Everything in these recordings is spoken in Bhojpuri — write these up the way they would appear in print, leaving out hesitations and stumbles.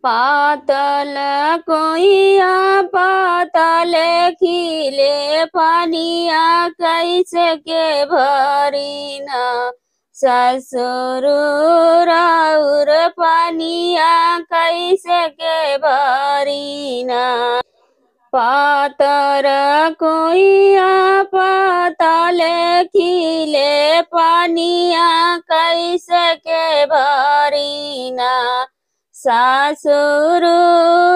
पातल कोइया पातल खिले पानिया कैसे के भरीना ससुर राउर पानिया कैसे के भरीना पातर कोइया पातल खिले पानिया कैसे के भरीना सासुर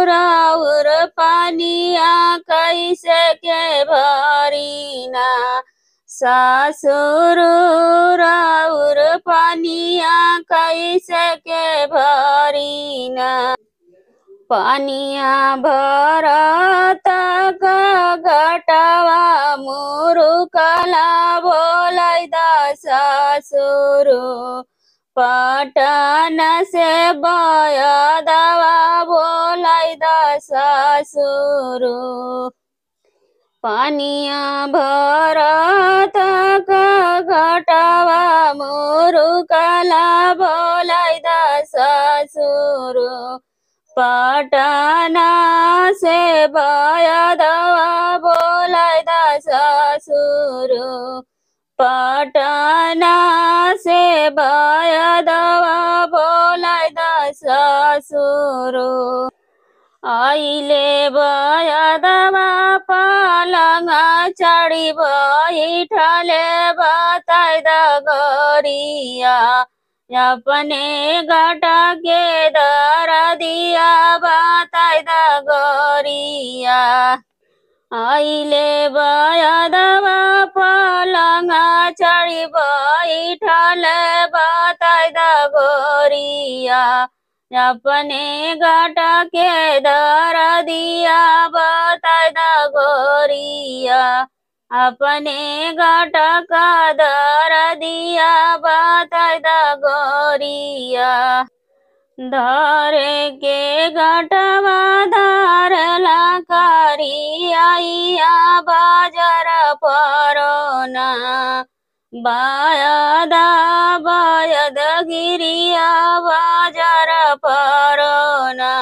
राउर पानिया कैसे के भरीना सासुर राउर पानिया कैसे के भरीना पानिया भरत घटवा मुरुकला बोलै सासुर पटन से बयदवा बोलै सासुर पानिया भरत घटवा मुरुकला बोलै सासुर पटना से बयदवा बोलै सासुर पटना से बयदवा बोलै ससुर आइले बयदवा पलंग चढ़ी बैठले बताई गरिया अपने घटा के दर दिया बताई गरिया आइले बयदवा पलंग चढ़ी बैठल बताई गरिया अपने घटा के दर दिया बताई गरिया अपने घटा का दर दिया बताई गरिया धरे के घटवा धरला करिया बाजार परोना बायदा बायद गिरिया बाजार परोना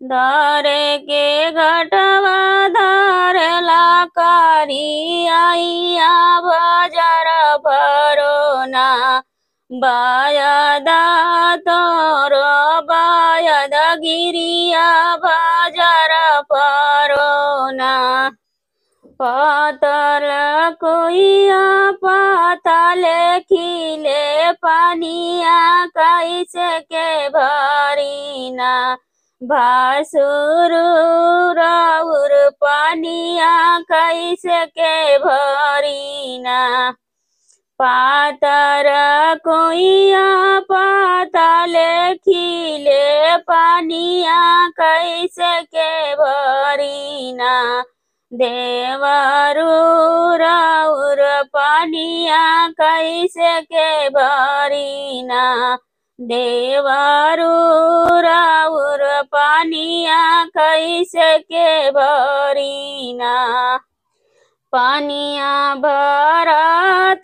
धरे के घटवा धरला करिया बाजार परोना बायदा तोरो बायद गिरिया बाजार परोना पातल कोइया पातल खिले पानिया कैसे के भरीना भासुर राउर पानिया कैसे के भरीना पातर कोइया पातल खिले पानिया कैसे के भरीना देवरू राउर पानिया कैसे के भरीना देवरू राउर पानिया कैसे के भरीना पानिया भरत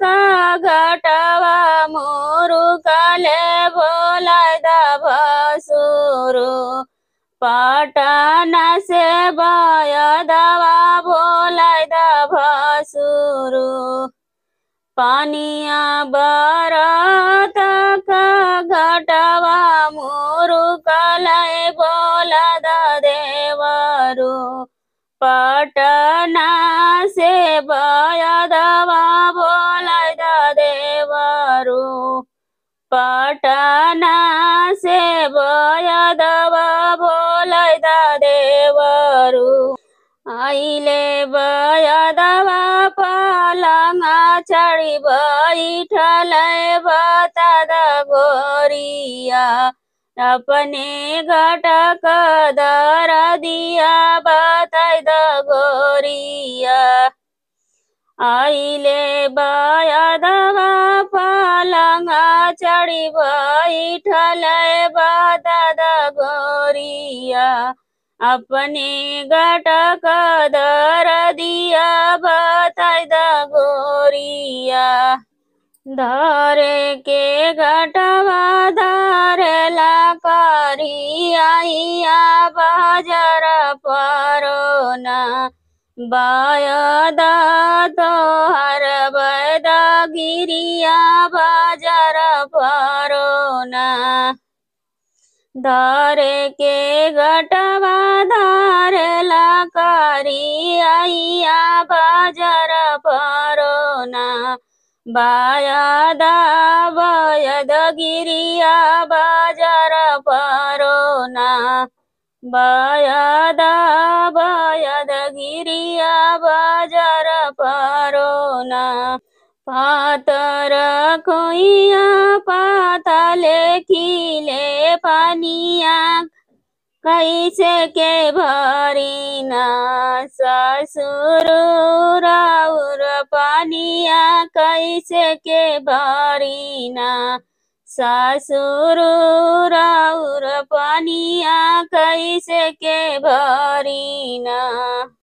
का घटवा मुरुकले बोलै भसुर पटना से बयदवा बोलै भसुर पानिया भरत का घटवा मुरुकले बोलै देवरू पटना से बयदवा बोलै देवरू पटना से बयदवा बोलै देवरू आइले बयदवा पलंग चढ़ी बैठल बताद गोरिया अपने घटक दर दिया बताई गोरिया आइले बयदवा पलंग चढ़ी बैठल बताद गोरिया अपने घटक दर दिया बताई गोरिया धरे के घटवा धरेला करिया बाजार परोना बायदा तोहर बैद गिरिया बाजार परोना धरे के घटवा धरेला करिया बाजार परोना बायदा बयद गिरिया बाजार परोना बायदा बयद गिरिया बाजार परोना पातर खोइया पातले खिले पानिया कैसे के भरिना ससुर राउर पानिया कैसे के भरिना ससुर राउर पानिया कैसे के भरिना।